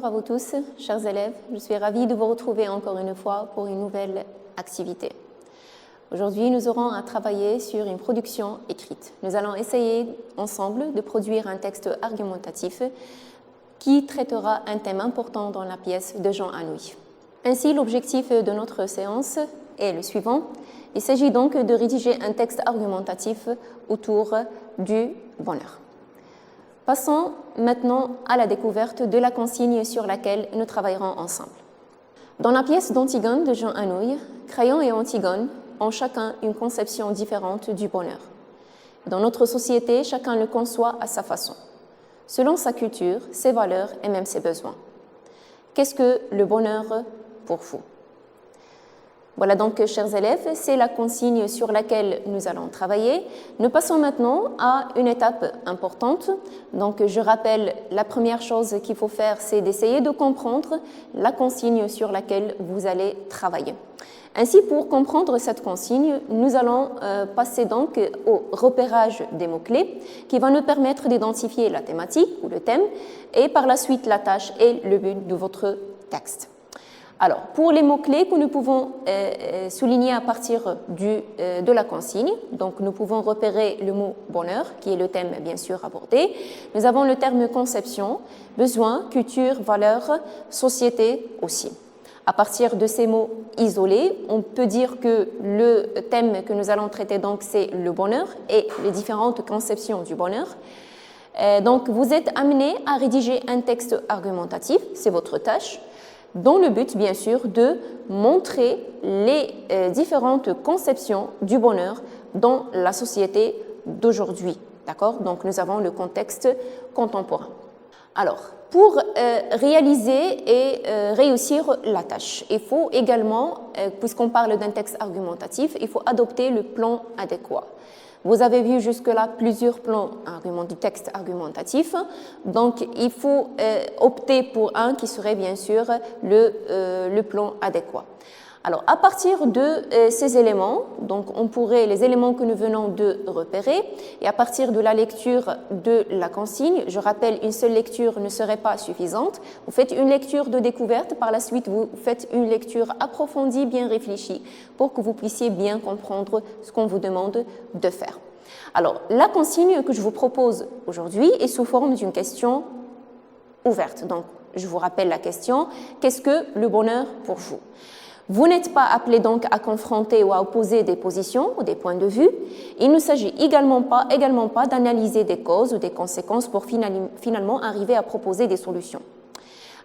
Bonjour à vous tous, chers élèves. Je suis ravie de vous retrouver encore une fois pour une nouvelle activité. Aujourd'hui, nous aurons à travailler sur une production écrite. Nous allons essayer ensemble de produire un texte argumentatif qui traitera un thème important dans la pièce de Jean Anouilh. Ainsi, l'objectif de notre séance est le suivant. Il s'agit donc de rédiger un texte argumentatif autour du bonheur. Passons maintenant à la découverte de la consigne sur laquelle nous travaillerons ensemble. Dans la pièce d'Antigone de Jean Anouilh, Créon et Antigone ont chacun une conception différente du bonheur. Dans notre société, chacun le conçoit à sa façon, selon sa culture, ses valeurs et même ses besoins. Qu'est-ce que le bonheur pour vous? Voilà donc, chers élèves, c'est la consigne sur laquelle nous allons travailler. Nous passons maintenant à une étape importante. Donc, je rappelle, la première chose qu'il faut faire, c'est d'essayer de comprendre la consigne sur laquelle vous allez travailler. Ainsi, pour comprendre cette consigne, nous allons passer donc au repérage des mots-clés qui va nous permettre d'identifier la thématique ou le thème et par la suite la tâche et le but de votre texte. Alors, pour les mots-clés que nous pouvons souligner à partir de la consigne, donc nous pouvons repérer le mot bonheur, qui est le thème bien sûr abordé. Nous avons le terme conception, besoin, culture, valeur, société aussi. À partir de ces mots isolés, on peut dire que le thème que nous allons traiter donc c'est le bonheur et les différentes conceptions du bonheur. Donc, vous êtes amené à rédiger un texte argumentatif, c'est votre tâche, dans le but, bien sûr, de montrer les différentes conceptions du bonheur dans la société d'aujourd'hui. D'accord? Donc, nous avons le contexte contemporain. Alors, pour réaliser et réussir la tâche, il faut également, puisqu'on parle d'un texte argumentatif, il faut adopter le plan adéquat. Vous avez vu jusque-là plusieurs plans du texte argumentatif, donc il faut opter pour un qui serait bien sûr le plan adéquat. Alors, à partir de ces éléments, donc on pourrait, les éléments que nous venons de repérer, et à partir de la lecture de la consigne, je rappelle, une seule lecture ne serait pas suffisante. Vous faites une lecture de découverte, par la suite vous faites une lecture approfondie, bien réfléchie, pour que vous puissiez bien comprendre ce qu'on vous demande de faire. Alors, la consigne que je vous propose aujourd'hui est sous forme d'une question ouverte. Donc, je vous rappelle la question, qu'est-ce que le bonheur pour vous? Vous n'êtes pas appelé donc à confronter ou à opposer des positions ou des points de vue. Il ne s'agit également pas d'analyser des causes ou des conséquences pour finalement arriver à proposer des solutions.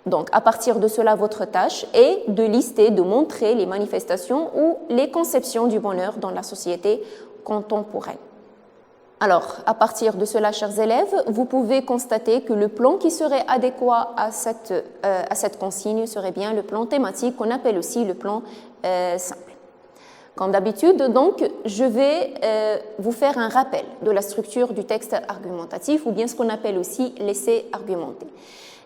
Donc, à partir de cela, votre tâche est de lister, de montrer les manifestations ou les conceptions du bonheur dans la société contemporaine. Alors, à partir de cela, chers élèves, vous pouvez constater que le plan qui serait adéquat à cette consigne serait bien le plan thématique, qu'on appelle aussi le plan simple. Comme d'habitude, donc, je vais vous faire un rappel de la structure du texte argumentatif, ou bien ce qu'on appelle aussi l'essai argumenté.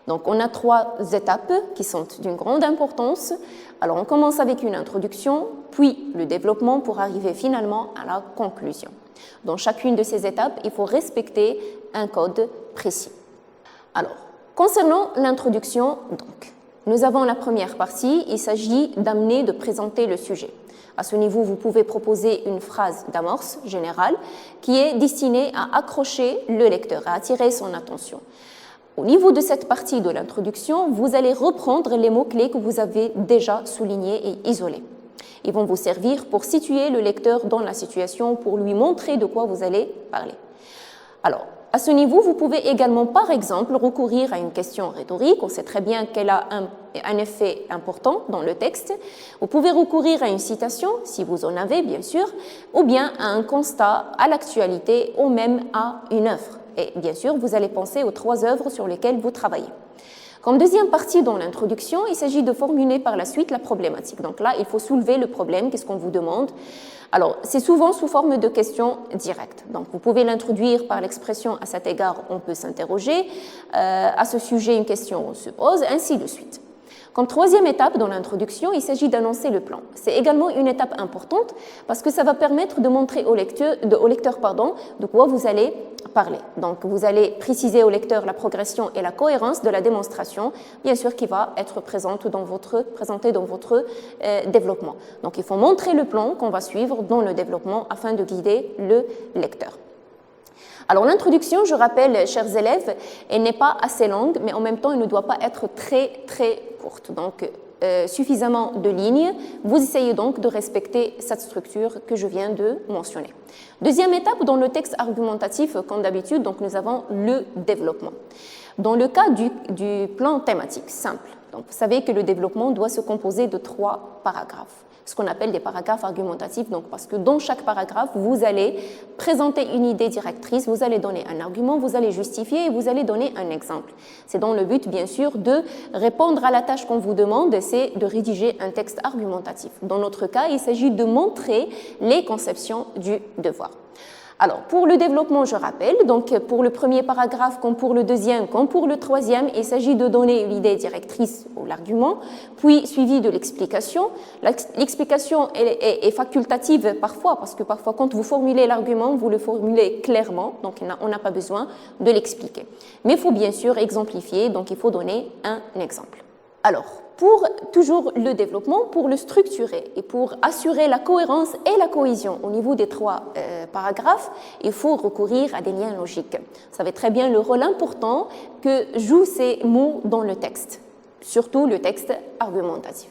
Donc, on a 3 étapes qui sont d'une grande importance. Alors, on commence avec une introduction, puis le développement pour arriver finalement à la conclusion. Dans chacune de ces étapes, il faut respecter un code précis. Alors, concernant l'introduction, donc, nous avons la première partie, il s'agit d'amener, de présenter le sujet. À ce niveau, vous pouvez proposer une phrase d'amorce générale qui est destinée à accrocher le lecteur, à attirer son attention. Au niveau de cette partie de l'introduction, vous allez reprendre les mots-clés que vous avez déjà soulignés et isolés. Ils vont vous servir pour situer le lecteur dans la situation, pour lui montrer de quoi vous allez parler. Alors, à ce niveau, vous pouvez également, par exemple, recourir à une question rhétorique. On sait très bien qu'elle a un effet important dans le texte. Vous pouvez recourir à une citation, si vous en avez, bien sûr, ou bien à un constat, à l'actualité, ou même à une œuvre. Et bien sûr, vous allez penser aux 3 œuvres sur lesquelles vous travaillez. Comme deuxième partie dans l'introduction, il s'agit de formuler par la suite la problématique. Donc là, il faut soulever le problème, qu'est-ce qu'on vous demande. Alors, c'est souvent sous forme de questions directes. Donc, vous pouvez l'introduire par l'expression « à cet égard, on peut s'interroger »,« à ce sujet, une question se pose », ainsi de suite. Comme troisième étape dans l'introduction, il s'agit d'annoncer le plan. C'est également une étape importante parce que ça va permettre de montrer au lecteur, de quoi vous allez parler. Donc, vous allez préciser au lecteur la progression et la cohérence de la démonstration, bien sûr, qui va être présentée dans votre développement. Donc, il faut montrer le plan qu'on va suivre dans le développement afin de guider le lecteur. Alors, l'introduction, je rappelle, chers élèves, elle n'est pas assez longue, mais en même temps, elle ne doit pas être très, très courte. Donc, suffisamment de lignes. Vous essayez donc de respecter cette structure que je viens de mentionner. Deuxième étape, dans le texte argumentatif, comme d'habitude, donc nous avons le développement. Dans le cas du plan thématique simple, donc vous savez que le développement doit se composer de 3 paragraphes, ce qu'on appelle des paragraphes argumentatifs, donc parce que dans chaque paragraphe, vous allez présenter une idée directrice, vous allez donner un argument, vous allez justifier et vous allez donner un exemple. C'est dans le but, bien sûr, de répondre à la tâche qu'on vous demande, c'est de rédiger un texte argumentatif. Dans notre cas, il s'agit de montrer les conceptions du devoir. Alors, pour le développement, je rappelle, donc pour le premier paragraphe, comme pour le deuxième, comme pour le troisième, il s'agit de donner l'idée directrice ou l'argument, puis suivi de l'explication. L'explication est facultative parfois, parce que parfois, quand vous formulez l'argument, vous le formulez clairement, donc on n'a pas besoin de l'expliquer. Mais il faut bien sûr exemplifier, donc il faut donner un exemple. Alors, pour toujours le développement, pour le structurer et pour assurer la cohérence et la cohésion au niveau des 3 paragraphes, il faut recourir à des liens logiques. Vous savez très bien le rôle important que jouent ces mots dans le texte, surtout le texte argumentatif.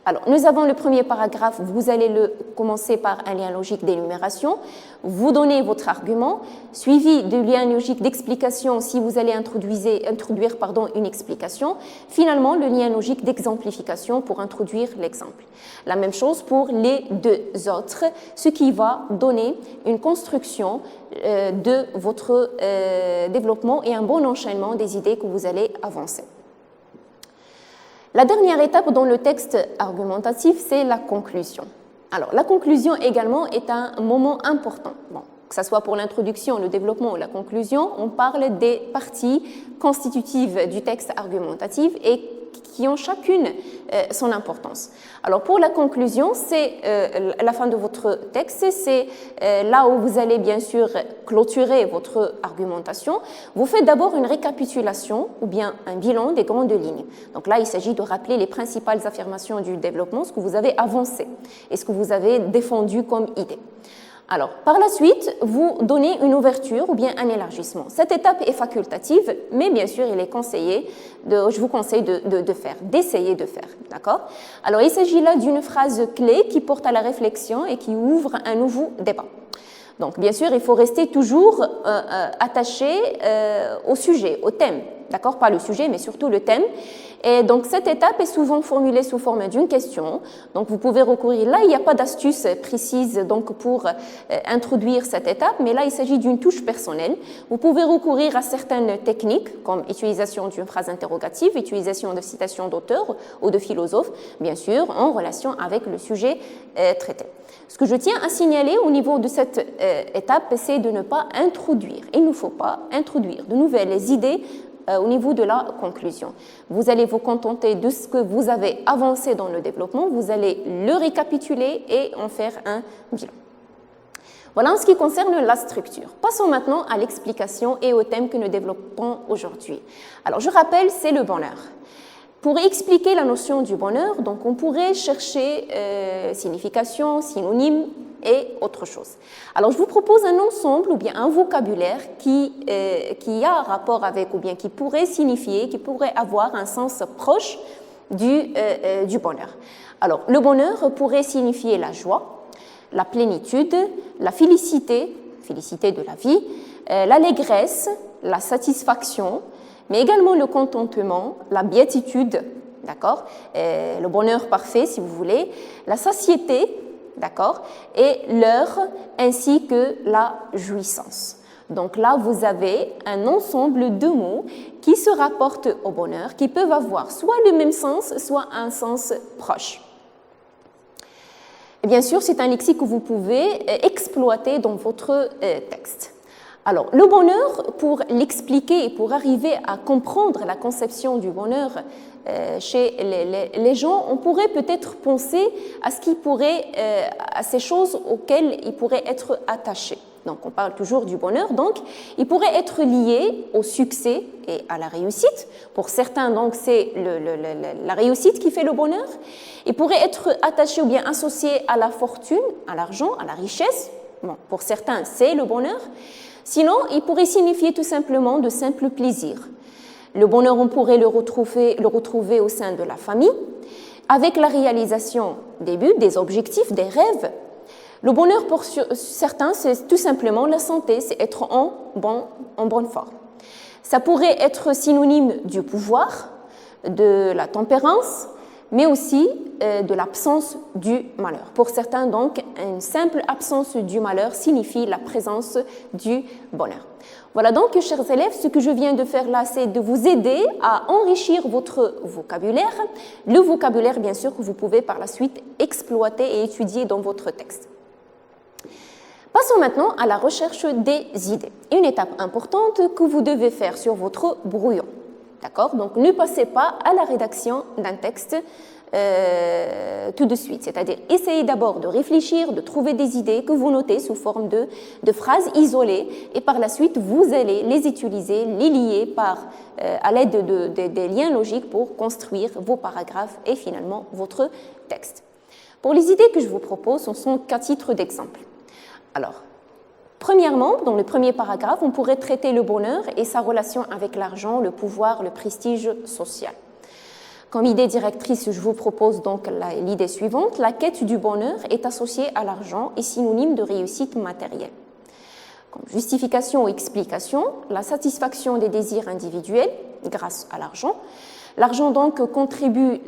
Alors, nous avons le premier paragraphe, vous allez le commencer par un lien logique d'énumération, vous donnez votre argument, suivi de lien logique d'explication si vous allez introduire une explication, finalement le lien logique d'exemplification pour introduire l'exemple. La même chose pour les 2 autres, ce qui va donner une construction de votre développement et un bon enchaînement des idées que vous allez avancer. La dernière étape dans le texte argumentatif, c'est la conclusion. Alors, la conclusion également est un moment important. Bon, que ce soit pour l'introduction, le développement ou la conclusion, on parle des parties constitutives du texte argumentatif et qui ont chacune son importance. Alors pour la conclusion, c'est la fin de votre texte, c'est là où vous allez bien sûr clôturer votre argumentation. Vous faites d'abord une récapitulation ou bien un bilan des grandes lignes. Donc là, il s'agit de rappeler les principales affirmations du développement, ce que vous avez avancé et ce que vous avez défendu comme idée. Alors, par la suite, vous donnez une ouverture ou bien un élargissement. Cette étape est facultative, mais bien sûr, il est conseillé, je vous conseille d'essayer de faire, d'accord? Alors, il s'agit là d'une phrase clé qui porte à la réflexion et qui ouvre un nouveau débat. Donc, bien sûr, il faut rester toujours attaché au sujet, au thème, d'accord? Pas le sujet, mais surtout le thème. Et donc, cette étape est souvent formulée sous forme d'une question. Donc, vous pouvez recourir. Là, il n'y a pas d'astuce précise donc, pour introduire cette étape, mais là, il s'agit d'une touche personnelle. Vous pouvez recourir à certaines techniques, comme utilisation d'une phrase interrogative, utilisation de citations d'auteurs ou de philosophes, bien sûr, en relation avec le sujet traité. Ce que je tiens à signaler au niveau de cette étape, c'est de ne pas introduire. Il ne faut pas introduire de nouvelles idées au niveau de la conclusion. Vous allez vous contenter de ce que vous avez avancé dans le développement, vous allez le récapituler et en faire un bilan. Voilà en ce qui concerne la structure. Passons maintenant à l'explication et au thème que nous développons aujourd'hui. Alors, je rappelle, c'est le bonheur. Pour expliquer la notion du bonheur, donc on pourrait chercher signification, synonyme et autre chose. Alors, je vous propose un ensemble ou bien un vocabulaire qui a rapport avec ou bien qui pourrait signifier, qui pourrait avoir un sens proche du bonheur. Alors, le bonheur pourrait signifier la joie, la plénitude, la félicité de la vie, l'allégresse, la satisfaction, mais également le contentement, la béatitude, d'accord, le bonheur parfait si vous voulez, la satiété, d'accord, et l'heure ainsi que la jouissance. Donc là, vous avez un ensemble de mots qui se rapportent au bonheur, qui peuvent avoir soit le même sens, soit un sens proche. Et bien sûr, c'est un lexique que vous pouvez exploiter dans votre texte. Alors, le bonheur, pour l'expliquer et pour arriver à comprendre la conception du bonheur chez les gens, on pourrait peut-être penser à à ces choses auxquelles ils pourraient être attachés. Donc, on parle toujours du bonheur, donc il pourrait être lié au succès et à la réussite. Pour certains, donc, c'est la réussite qui fait le bonheur. Il pourrait être attaché ou bien associé à la fortune, à l'argent, à la richesse. Bon, pour certains, c'est le bonheur. Sinon, il pourrait signifier tout simplement de simples plaisirs. Le bonheur, on pourrait le retrouver au sein de la famille, avec la réalisation des buts, des objectifs, des rêves. Le bonheur, pour certains, c'est tout simplement la santé, c'est être en bonne forme. Ça pourrait être synonyme du pouvoir, de la tempérance, mais aussi de l'absence du malheur. Pour certains, donc, une simple absence du malheur signifie la présence du bonheur. Voilà donc, chers élèves, ce que je viens de faire là, c'est de vous aider à enrichir votre vocabulaire, le vocabulaire, bien sûr, que vous pouvez par la suite exploiter et étudier dans votre texte. Passons maintenant à la recherche des idées. Une étape importante que vous devez faire sur votre brouillon. D'accord? Donc, ne passez pas à la rédaction d'un texte tout de suite. C'est-à-dire, essayez d'abord de réfléchir, de trouver des idées que vous notez sous forme de phrases isolées et par la suite, vous allez les utiliser, les lier à l'aide des liens logiques pour construire vos paragraphes et finalement votre texte. Pour les idées que je vous propose, ce sont 4 titres d'exemple. Alors, premièrement, dans le premier paragraphe, on pourrait traiter le bonheur et sa relation avec l'argent, le pouvoir, le prestige social. Comme idée directrice, je vous propose donc l'idée suivante. La quête du bonheur est associée à l'argent et synonyme de réussite matérielle. Comme justification ou explication, la satisfaction des désirs individuels grâce à l'argent. L'argent donc contribue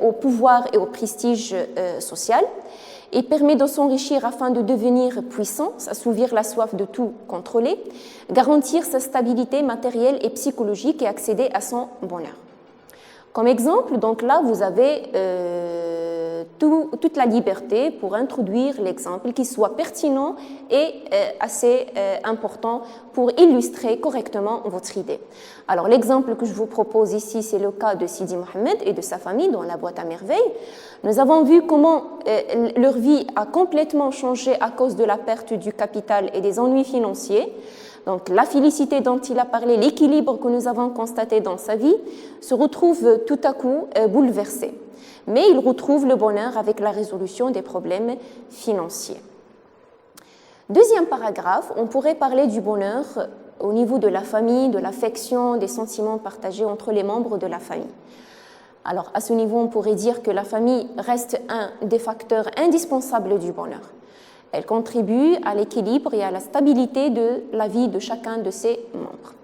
au pouvoir et au prestige social et permet de s'enrichir afin de devenir puissant, assouvir la soif de tout contrôler, garantir sa stabilité matérielle et psychologique et accéder à son bonheur. Comme exemple, donc là, vous avez toute la liberté pour introduire l'exemple qui soit pertinent et assez important pour illustrer correctement votre idée. Alors, l'exemple que je vous propose ici, c'est le cas de Sidi Mohamed et de sa famille dans la boîte à merveilles. Nous avons vu comment leur vie a complètement changé à cause de la perte du capital et des ennuis financiers. Donc la félicité dont il a parlé, l'équilibre que nous avons constaté dans sa vie, se retrouve tout à coup bouleversé. Mais il retrouve le bonheur avec la résolution des problèmes financiers. Deuxième paragraphe, on pourrait parler du bonheur au niveau de la famille, de l'affection, des sentiments partagés entre les membres de la famille. Alors à ce niveau, on pourrait dire que la famille reste un des facteurs indispensables du bonheur. Elle contribue à l'équilibre et à la stabilité de la vie de chacun de ses membres.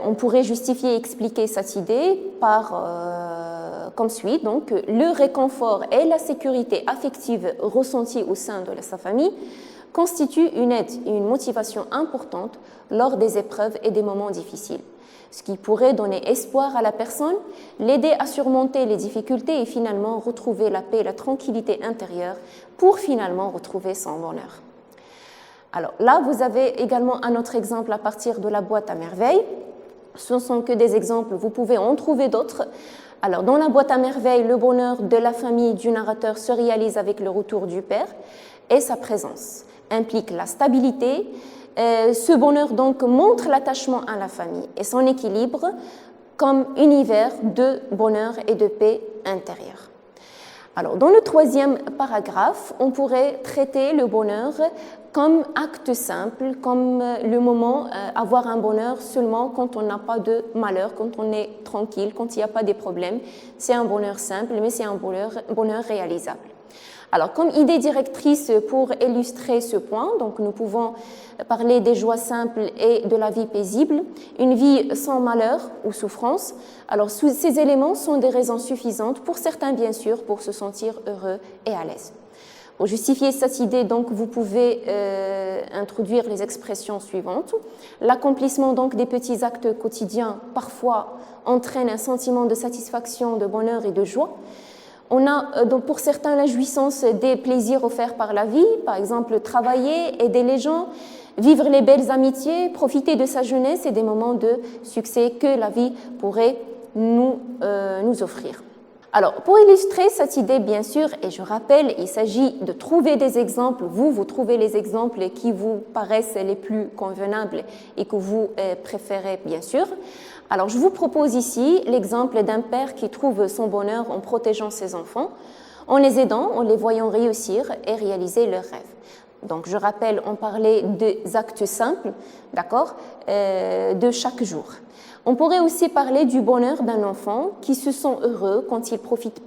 On pourrait justifier et expliquer cette idée comme suit. Donc, le réconfort et la sécurité affective ressentie au sein de sa famille constituent une aide et une motivation importante lors des épreuves et des moments difficiles, ce qui pourrait donner espoir à la personne, l'aider à surmonter les difficultés et finalement retrouver la paix et la tranquillité intérieure pour finalement retrouver son bonheur. Alors là, vous avez également un autre exemple à partir de la boîte à merveilles. Ce ne sont que des exemples, vous pouvez en trouver d'autres. Alors, dans la boîte à merveilles, le bonheur de la famille du narrateur se réalise avec le retour du père et sa présence implique la stabilité. Ce bonheur donc montre l'attachement à la famille et son équilibre comme univers de bonheur et de paix intérieure. Alors, dans le troisième paragraphe, on pourrait traiter le bonheur comme acte simple, comme le moment avoir un bonheur seulement quand on n'a pas de malheur, quand on est tranquille, quand il n'y a pas de problèmes. C'est un bonheur simple, mais c'est un bonheur réalisable. Alors, comme idée directrice pour illustrer ce point, donc nous pouvons parler des joies simples et de la vie paisible, une vie sans malheur ou souffrance. Alors, ces éléments sont des raisons suffisantes pour certains, bien sûr, pour se sentir heureux et à l'aise. Pour justifier cette idée, donc, vous pouvez introduire les expressions suivantes. L'accomplissement donc des petits actes quotidiens parfois entraîne un sentiment de satisfaction, de bonheur et de joie. On a donc pour certains la jouissance des plaisirs offerts par la vie, par exemple travailler, aider les gens, vivre les belles amitiés, profiter de sa jeunesse et des moments de succès que la vie pourrait nous offrir. Alors, pour illustrer cette idée, bien sûr, et je rappelle, il s'agit de trouver des exemples. Vous trouvez les exemples qui vous paraissent les plus convenables et que vous préférez, bien sûr. Alors, je vous propose ici l'exemple d'un père qui trouve son bonheur en protégeant ses enfants, en les aidant, en les voyant réussir et réaliser leurs rêves. Donc, je rappelle, on parlait des actes simples, d'accord, de chaque jour. On pourrait aussi parler du bonheur d'un enfant qui se sent heureux quand il profite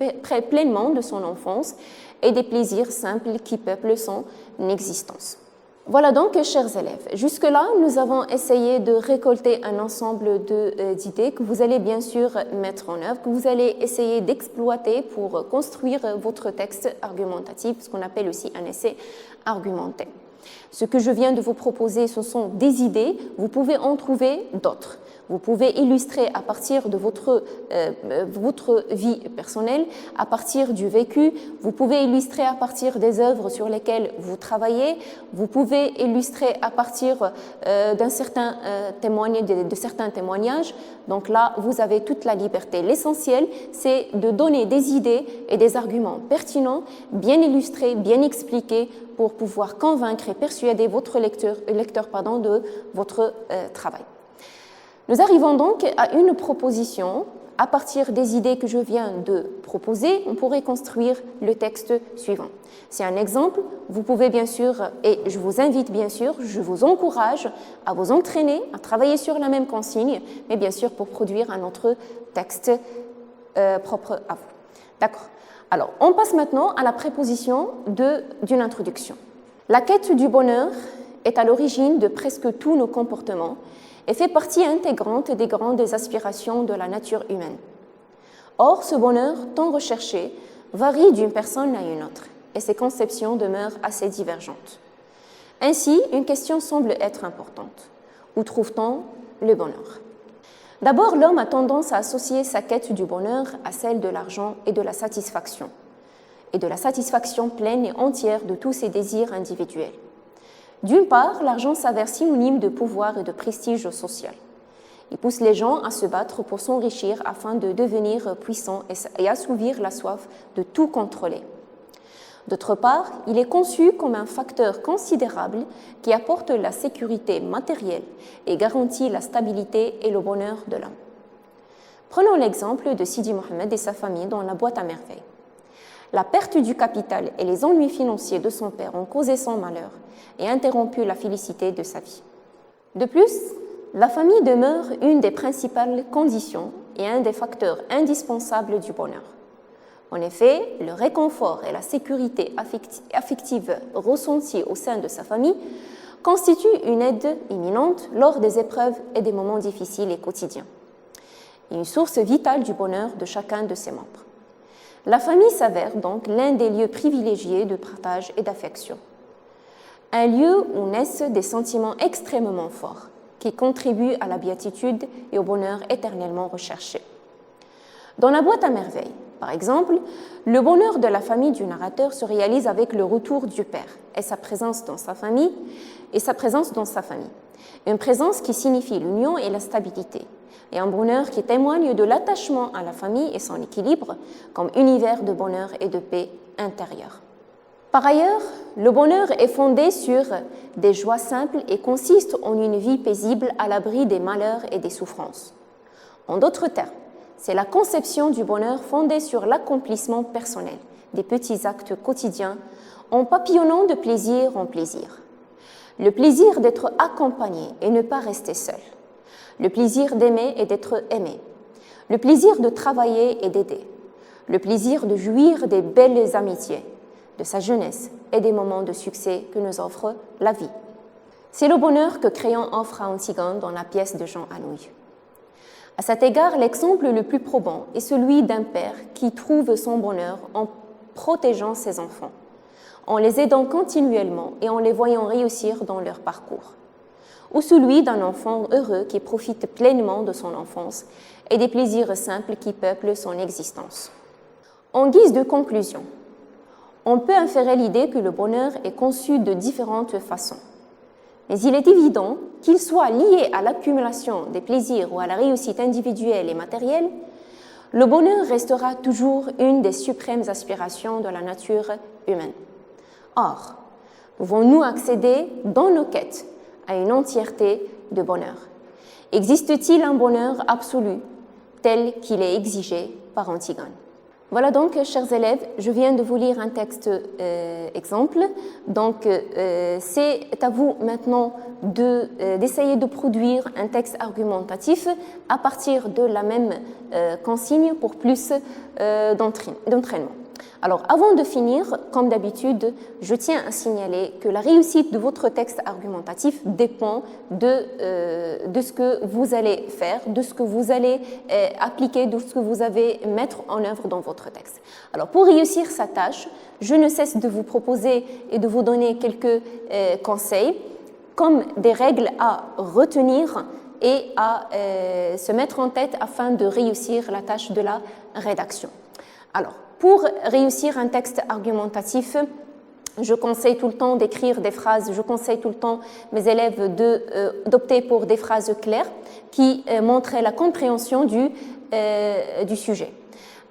pleinement de son enfance et des plaisirs simples qui peuplent son existence. Voilà donc, chers élèves, jusque-là, nous avons essayé de récolter un ensemble d'idées que vous allez bien sûr mettre en œuvre, que vous allez essayer d'exploiter pour construire votre texte argumentatif, ce qu'on appelle aussi un essai argumenté. Ce que je viens de vous proposer, ce sont des idées, vous pouvez en trouver d'autres. Vous pouvez illustrer à partir de votre vie personnelle, à partir du vécu, vous pouvez illustrer à partir des œuvres sur lesquelles vous travaillez, vous pouvez illustrer à partir de certains témoignages. Donc là, vous avez toute la liberté. L'essentiel, c'est de donner des idées et des arguments pertinents, bien illustrés, bien expliqués, pour pouvoir convaincre et persuader votre lecteur de votre travail. Nous arrivons donc à une proposition. À partir des idées que je viens de proposer, on pourrait construire le texte suivant. C'est un exemple. Vous pouvez bien sûr, et je vous invite bien sûr, je vous encourage à vous entraîner, à travailler sur la même consigne, mais bien sûr pour produire un autre texte propre à vous. D'accord. Alors, on passe maintenant à la préposition d'une introduction. La quête du bonheur est à l'origine de presque tous nos comportements et fait partie intégrante des grandes aspirations de la nature humaine. Or, ce bonheur tant recherché varie d'une personne à une autre et ses conceptions demeurent assez divergentes. Ainsi, une question semble être importante. Où trouve-t-on le bonheur ? D'abord, l'homme a tendance à associer sa quête du bonheur à celle de l'argent et de la satisfaction pleine et entière de tous ses désirs individuels. D'une part, l'argent s'avère synonyme de pouvoir et de prestige social. Il pousse les gens à se battre pour s'enrichir afin de devenir puissants et assouvir la soif de tout contrôler. D'autre part, il est conçu comme un facteur considérable qui apporte la sécurité matérielle et garantit la stabilité et le bonheur de l'homme. Prenons l'exemple de Sidi Mohamed et sa famille dans la boîte à merveilles. La perte du capital et les ennuis financiers de son père ont causé son malheur et interrompu la félicité de sa vie. De plus, la famille demeure une des principales conditions et un des facteurs indispensables du bonheur. En effet, le réconfort et la sécurité affective ressentie au sein de sa famille constituent une aide imminente lors des épreuves et des moments difficiles et quotidiens, et une source vitale du bonheur de chacun de ses membres. La famille s'avère donc l'un des lieux privilégiés de partage et d'affection, un lieu où naissent des sentiments extrêmement forts qui contribuent à la béatitude et au bonheur éternellement recherché. Dans la boîte à merveilles, par exemple, le bonheur de la famille du narrateur se réalise avec le retour du père et sa présence dans sa famille, une présence qui signifie l'union et la stabilité, et un bonheur qui témoigne de l'attachement à la famille et son équilibre comme univers de bonheur et de paix intérieure. Par ailleurs, le bonheur est fondé sur des joies simples et consiste en une vie paisible à l'abri des malheurs et des souffrances. En d'autres termes, c'est la conception du bonheur fondée sur l'accomplissement personnel des petits actes quotidiens en papillonnant de plaisir en plaisir. Le plaisir d'être accompagné et ne pas rester seul. Le plaisir d'aimer et d'être aimé. Le plaisir de travailler et d'aider. Le plaisir de jouir des belles amitiés, de sa jeunesse et des moments de succès que nous offre la vie. C'est le bonheur que Créon offre à Antigone dans la pièce de Jean Anouilh. À cet égard, l'exemple le plus probant est celui d'un père qui trouve son bonheur en protégeant ses enfants, en les aidant continuellement et en les voyant réussir dans leur parcours, ou celui d'un enfant heureux qui profite pleinement de son enfance et des plaisirs simples qui peuplent son existence. En guise de conclusion, on peut inférer l'idée que le bonheur est conçu de différentes façons, Mais il est évident qu'il soit lié à l'accumulation des plaisirs ou à la réussite individuelle et matérielle, le bonheur restera toujours une des suprêmes aspirations de la nature humaine. Or, pouvons-nous accéder dans nos quêtes à une entièreté de bonheur? Existe-t-il un bonheur absolu tel qu'il est exigé par Antigone? Voilà donc, chers élèves, je viens de vous lire un texte exemple. Donc, c'est à vous maintenant d'essayer de produire un texte argumentatif à partir de la même consigne pour plus d'entraînement. Alors, avant de finir, comme d'habitude, je tiens à signaler que la réussite de votre texte argumentatif dépend de ce que vous allez faire, de ce que vous allez appliquer, de ce que vous allez mettre en œuvre dans votre texte. Alors, pour réussir sa tâche, je ne cesse de vous proposer et de vous donner quelques conseils, comme des règles à retenir et à se mettre en tête afin de réussir la tâche de la rédaction. Alors, pour réussir un texte argumentatif, je conseille tout le temps d'écrire des phrases, je conseille tout le temps mes élèves d'opter pour des phrases claires qui montrent la compréhension du sujet.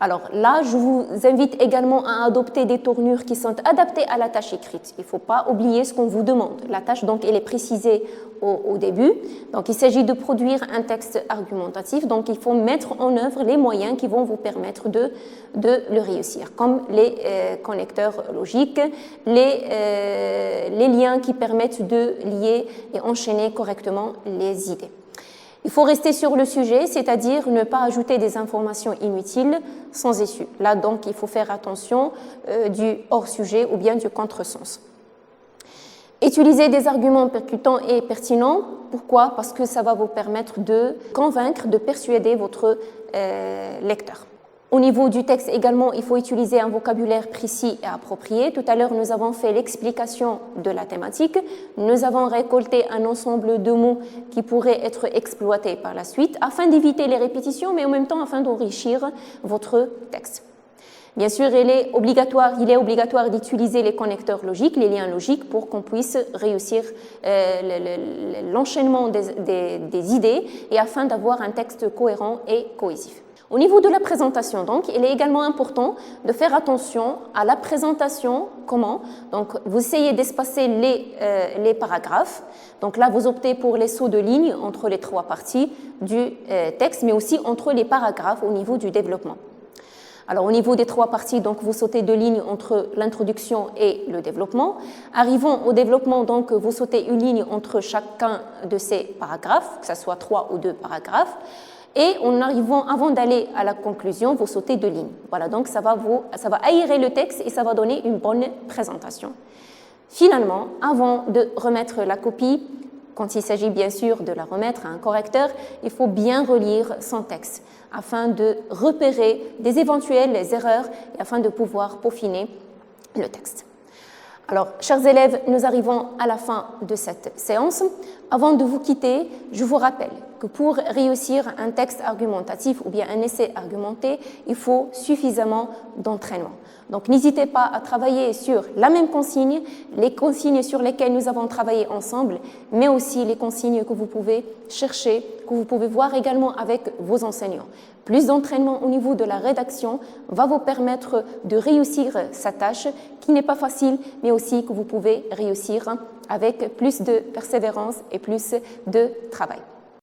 Alors là, je vous invite également à adopter des tournures qui sont adaptées à la tâche écrite. Il ne faut pas oublier ce qu'on vous demande. La tâche, donc, elle est précisée au début. Donc, il s'agit de produire un texte argumentatif. Donc, il faut mettre en œuvre les moyens qui vont vous permettre de le réussir, comme les connecteurs logiques, les liens qui permettent de lier et enchaîner correctement les idées. Il faut rester sur le sujet, c'est-à-dire ne pas ajouter des informations inutiles sans issue. Là, donc, il faut faire attention du hors-sujet ou bien du contresens. Utilisez des arguments percutants et pertinents. Pourquoi? Parce que ça va vous permettre de convaincre, de persuader votre lecteur. Au niveau du texte également, il faut utiliser un vocabulaire précis et approprié. Tout à l'heure, nous avons fait l'explication de la thématique. Nous avons récolté un ensemble de mots qui pourraient être exploités par la suite afin d'éviter les répétitions, mais en même temps afin d'enrichir votre texte. Bien sûr, il est obligatoire d'utiliser les connecteurs logiques, les liens logiques, pour qu'on puisse réussir l'enchaînement des idées et afin d'avoir un texte cohérent et cohésif. Au niveau de la présentation, donc, il est également important de faire attention à la présentation. Comment? Donc, vous essayez d'espacer les paragraphes. Donc là, vous optez pour les sauts de ligne entre les trois parties du texte, mais aussi entre les paragraphes au niveau du développement. Alors, au niveau des trois parties, donc, vous sautez deux lignes entre l'introduction et le développement. Arrivant au développement, donc, vous sautez une ligne entre chacun de ces paragraphes, que ce soit 3 ou 2 paragraphes. Et en arrivant, avant d'aller à la conclusion, vous sautez deux lignes. Voilà, donc ça va aérer le texte et ça va donner une bonne présentation. Finalement, avant de remettre la copie, quand il s'agit bien sûr de la remettre à un correcteur, il faut bien relire son texte afin de repérer des éventuelles erreurs et afin de pouvoir peaufiner le texte. Alors, chers élèves, nous arrivons à la fin de cette séance. Avant de vous quitter, je vous rappelle que pour réussir un texte argumentatif ou bien un essai argumenté, il faut suffisamment d'entraînement. Donc, n'hésitez pas à travailler sur la même consigne, les consignes sur lesquelles nous avons travaillé ensemble, mais aussi les consignes que vous pouvez chercher, que vous pouvez voir également avec vos enseignants. Plus d'entraînement au niveau de la rédaction va vous permettre de réussir sa tâche, qui n'est pas facile, mais aussi que vous pouvez réussir avec plus de persévérance et plus de travail.